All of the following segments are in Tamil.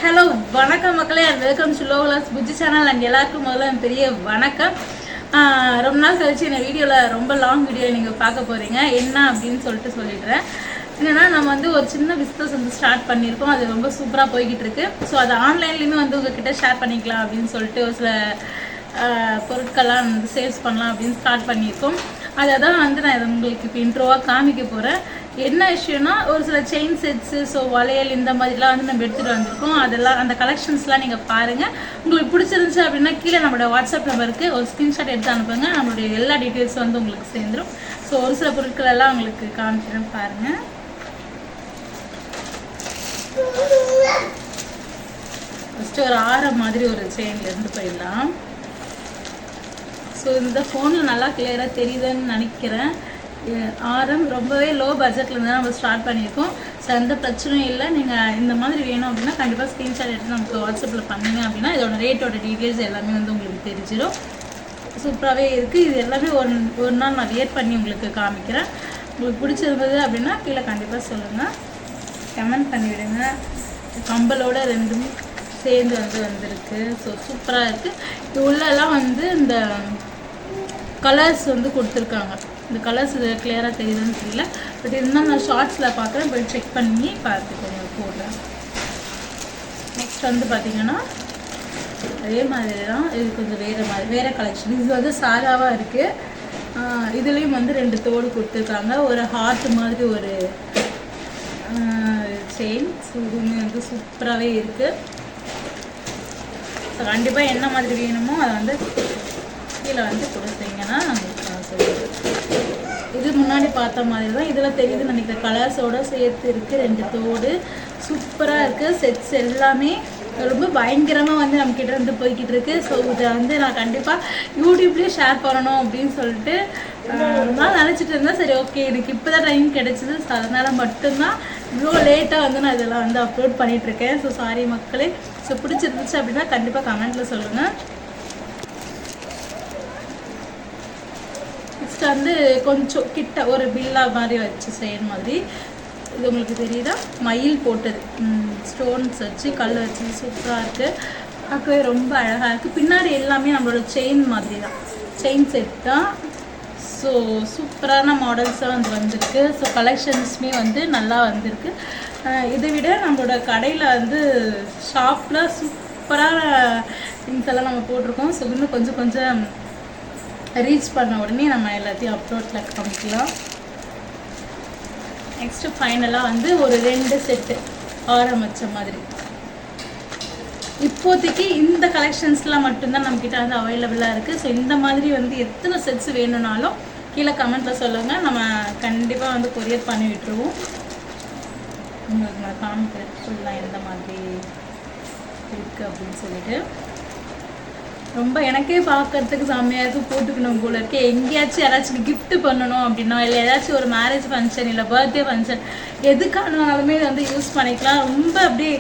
ஹலோ வணக்கம் மக்களே அண்ட் வெல்கம் டு லோகலாஸ் புஜ்ஜி சேனல். அண்ட் எல்லாருக்கும் முதல்ல பெரிய வணக்கம். ரொம்ப நாள் கழிச்சு இந்த வீடியோவில் ரொம்ப லாங் வீடியோ நீங்கள் பார்க்க போகிறீங்க. என்ன அப்படின்னு சொல்லிடுறேன். என்னென்னா நம்ம வந்து ஒரு சின்ன பிஸ்னஸ் வந்து ஸ்டார்ட் பண்ணியிருக்கோம். அது ரொம்ப சூப்பராக போய்கிட்டு இருக்கு. ஸோ அது ஆன்லைன்லேயுமே வந்து உங்ககிட்ட ஷேர் பண்ணிக்கலாம் அப்படின்னு சொல்லிட்டு ஒரு சில பொருட்கள்லாம் வந்து சேல்ஸ் பண்ணலாம் அப்படின்னு ஸ்டார்ட் பண்ணியிருக்கோம். அதை தான் வந்து நான் உங்களுக்கு இப்போ இன்ட்ரோவாக காமிக்க போகிறேன். என்ன விஷயம்னா ஒரு சில செயின் செட்ஸு, ஸோ வளையல் இந்த மாதிரிலாம் வந்து நம்ம எடுத்துகிட்டு வந்திருக்கோம். அதெல்லாம் அந்த கலெக்ஷன்ஸ்லாம் நீங்கள் பாருங்கள். உங்களுக்கு பிடிச்சிருந்துச்சு அப்படின்னா கீழே நம்மளோட வாட்ஸ்அப் நம்பருக்கு ஒரு ஸ்க்ரீன்ஷாட் எடுத்து அனுப்புங்க. நம்மளுடைய எல்லா டீட்டெயில்ஸும் வந்து உங்களுக்கு சேர்ந்துடும். ஸோ ஒரு சில பொருட்கள் எல்லாம் உங்களுக்கு காமிக்கிறேன் பாருங்கள். ஃபஸ்ட்டு ஒரு ஆரம் மாதிரி ஒரு செயின்லேருந்து போயிடலாம். ஸோ இந்த ஃபோனில் நல்லா கிளியராக தெரியுதுன்னு நினைக்கிறேன். ஆரம் ரொம்பவே லோ பட்ஜெட்டில் இருந்தால் நம்ம ஸ்டார்ட் பண்ணியிருக்கோம். ஸோ எந்த பிரச்சனையும் இல்லை. நீங்கள் இந்த மாதிரி வேணும் அப்படின்னா கண்டிப்பாக ஸ்க்ரீன்ஷாட் எடுத்து நமக்கு வாட்ஸ்அப்பில் பண்ணிங்க அப்படின்னா இதோட ரேட்டோட டீட்டெயில்ஸ் எல்லாமே வந்து உங்களுக்கு தெரிஞ்சிடும். சூப்பராகவே இருக்குது. இது எல்லாமே ஒரு நாள் நான் வியர் பண்ணி உங்களுக்கு காமிக்கிறேன். உங்களுக்கு பிடிச்சிருந்தது அப்படின்னா கீழே கண்டிப்பாக சொல்லுங்கள், கமெண்ட் பண்ணிவிடுங்க. கம்பலோட ரெண்டும் சேர்ந்து வந்திருக்கு. ஸோ சூப்பராக இருக்குது. இது உள்ளெல்லாம் வந்து இந்த கலர்ஸ் வந்து கொடுத்துருக்காங்க. இந்த கலர்ஸ் இது கிளியராக தெரியுதுன்னு தெரியல, பட் இருந்தால் நான் ஷார்ட்ஸில் பார்க்குறேன். போய் செக் பண்ணி பார்த்துக்கோங்க போடுறேன். நெக்ஸ்ட் வந்து பார்த்திங்கன்னா அதே மாதிரி தான். இது கொஞ்சம் வேறு கலெக்ஷன். இது வந்து சாதாவாக இருக்குது. இதுலேயும் வந்து 2 தோடு கொடுத்துருக்காங்க. ஒரு ஹார்ட் மாதிரி ஒரு செயின். ஸோ இதுவுமே வந்து சூப்பராகவே இருக்குது. ஸோ கண்டிப்பாக என்ன மாதிரி வேணுமோ அதை வந்து கீழே வந்து கொடுத்தீங்கன்னா நம்மளுக்கு நான் சொல்லுவேன். இது முன்னாடி பார்த்த மாதிரி தான். இதில் தெரியுதுன்னு நினைக்கிற கலர்ஸோடு சேர்த்து இருக்குது. 2 தோடு சூப்பராக இருக்குது. செட்ஸ் எல்லாமே ரொம்ப பயங்கரமாக வந்து நம்மக்கிட்ட இருந்து போய்கிட்டு இருக்கு. ஸோ இதை வந்து நான் கண்டிப்பாக யூடியூப்லேயே ஷேர் பண்ணணும் அப்படின்னு சொல்லிட்டு நான் நினச்சிட்டு இருந்தேன். சரி ஓகே, எனக்கு இப்போ தான் டைம் கிடச்சிது. ஸோ அதனால் மட்டும்தான் இவ்வளோ லேட்டாக வந்து நான் இதெல்லாம் வந்து அப்லோட் பண்ணிகிட்ருக்கேன். ஸோ சாரி மக்களே. ஸோ பிடிச்சிருந்துச்சு அப்படின்னா கண்டிப்பாக கமெண்ட்டில் சொல்லுங்கள். நெக்ஸ்ட் வந்து கொஞ்சம் கிட்ட ஒரு பில்லா மாதிரி வச்சு செய்கிற மாதிரி. இது உங்களுக்கு தெரியுதா, மயில் போட்டது, ஸ்டோன்ஸ் வச்சு கல் வச்சு சூப்பராக இருக்குது. பார்க்கவே ரொம்ப அழகாக இருக்குது. பின்னாடி எல்லாமே நம்மளோட செயின் மாதிரி தான், செயின் செட் தான். ஸோ சூப்பரான மாடல்ஸாக வந்து வந்திருக்கு. ஸோ கலெக்ஷன்ஸுமே வந்து நல்லா வந்திருக்கு. இதை விட நம்மளோட கடையில் வந்து ஷாப்பில் சூப்பரான திங்ஸ் எல்லாம் நம்ம போட்டிருக்கோம். ஸோ இன்னும் கொஞ்சம் ரீச் பண்ண உடனே நம்ம எல்லாத்தையும் அப்லோடில் காமிக்கலாம். நெக்ஸ்ட்டு ஃபைனலாக வந்து ஒரு 2 செட்டு ஆரம்பித்த மாதிரி. இப்போதைக்கு இந்த கலெக்ஷன்ஸ்லாம் மட்டும்தான் நம்மக்கிட்ட வந்து அவைலபிளாக இருக்குது. ஸோ இந்த மாதிரி வந்து எத்தனை செட்ஸ் வேணும்னாலும் கீழே கமெண்ட்டில் சொல்லுங்கள். நம்ம கண்டிப்பாக வந்து கொரியர் பண்ணி விட்டுருவோம். உங்களுக்கு நான் காமிக்கிறேன் ஃபுல்லாக எந்த மாதிரி இருக்குது அப்படின்னு சொல்லிட்டு. ரொம்ப எனக்கே பார்க்கறதுக்கு செம்மையாக இருக்குது. போட்டுக்கணும் போல இருக்குது. எங்கேயாச்சும் யாராச்சும் கிஃப்ட் பண்ணணும் அப்படின்னா, இல்லை ஏதாச்சும் ஒரு மேரேஜ் ஃபங்க்ஷன் இல்லை பர்த்டே ஃபங்க்ஷன் எதுக்கானாலுமே வந்து யூஸ் பண்ணிக்கலாம். ரொம்ப அப்படியே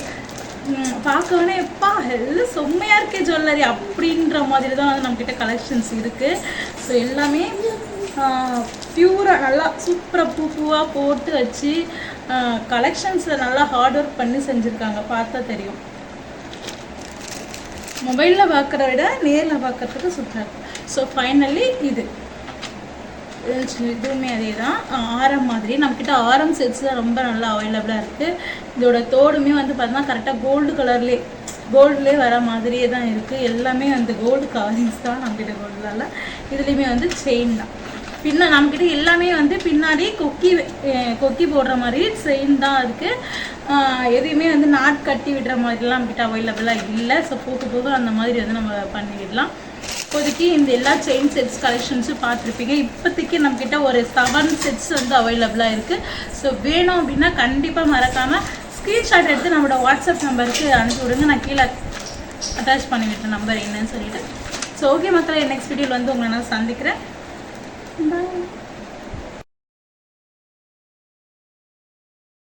பார்க்கவே எப்பா எல்லாம் செம்மையாக இருக்கே ஜுவல்லரி அப்படின்ற மாதிரி தான் வந்து நம்மக்கிட்ட கலெக்ஷன்ஸ் இருக்குது. ஸோ எல்லாமே பியூராக நல்லா சூப்பராக பூவாக போட்டு வச்சு கலெக்ஷன்ஸில் நல்லா ஹார்ட் ஒர்க் பண்ணி செஞ்சுருக்காங்க. பார்த்தா தெரியும். மொபைலில் பார்க்குறத விட நேரில் பார்க்குறதுக்கு சூப்பராக இருக்கும். ஸோ ஃபைனலி இதுவுமே அதே தான். ஆரம் மாதிரி நம்மக்கிட்ட ஆரம் செட்ஸ் தான் ரொம்ப நல்லா அவைலபிளாக இருக்குது. இதோட தோடுமே வந்து பார்த்தீங்கன்னா கரெக்டாக கோல்டுலேயே வர மாதிரியே தான் இருக்குது. எல்லாமே வந்து கோல்டு கவரிங்ஸ் தான் நம்மக்கிட்ட. கோல்டுலால் இதுலேயுமே வந்து செயின் தான். நம்மக்கிட்ட எல்லாமே வந்து பின்னாடி கொக்கி போடுற மாதிரி செயின் தான் இருக்குது. எதையுமே வந்து நாட் கட்டி விடுற மாதிரிலாம் நம்மக்கிட்ட அவைலபிளாக இல்லை. ஸோ போக அந்த மாதிரி வந்து நம்ம பண்ணிவிடலாம். இப்போதைக்கு இந்த எல்லா செயின் செட்ஸ் கலெக்ஷன்ஸும் பார்த்துருப்பீங்க. இப்போதைக்கு நம்மக்கிட்ட ஒரு 7 செட்ஸ் வந்து அவைலபிளாக இருக்குது. ஸோ வேணும் அப்படின்னா கண்டிப்பாக மறக்காமல் ஸ்க்ரீன்ஷாட் எடுத்து நம்மளோட வாட்ஸ்அப் நம்பருக்கு அனுப்பி விடுங்க. நான் கீழே அட்டாச் பண்ணி விட்டேன் நம்பர் என்னன்னு சொல்லிட்டு. ஸோ ஓகே மக்களை, நெக்ஸ்ட் வீடியோவில் வந்து உங்களை நான் சந்திக்கிறேன். Bye.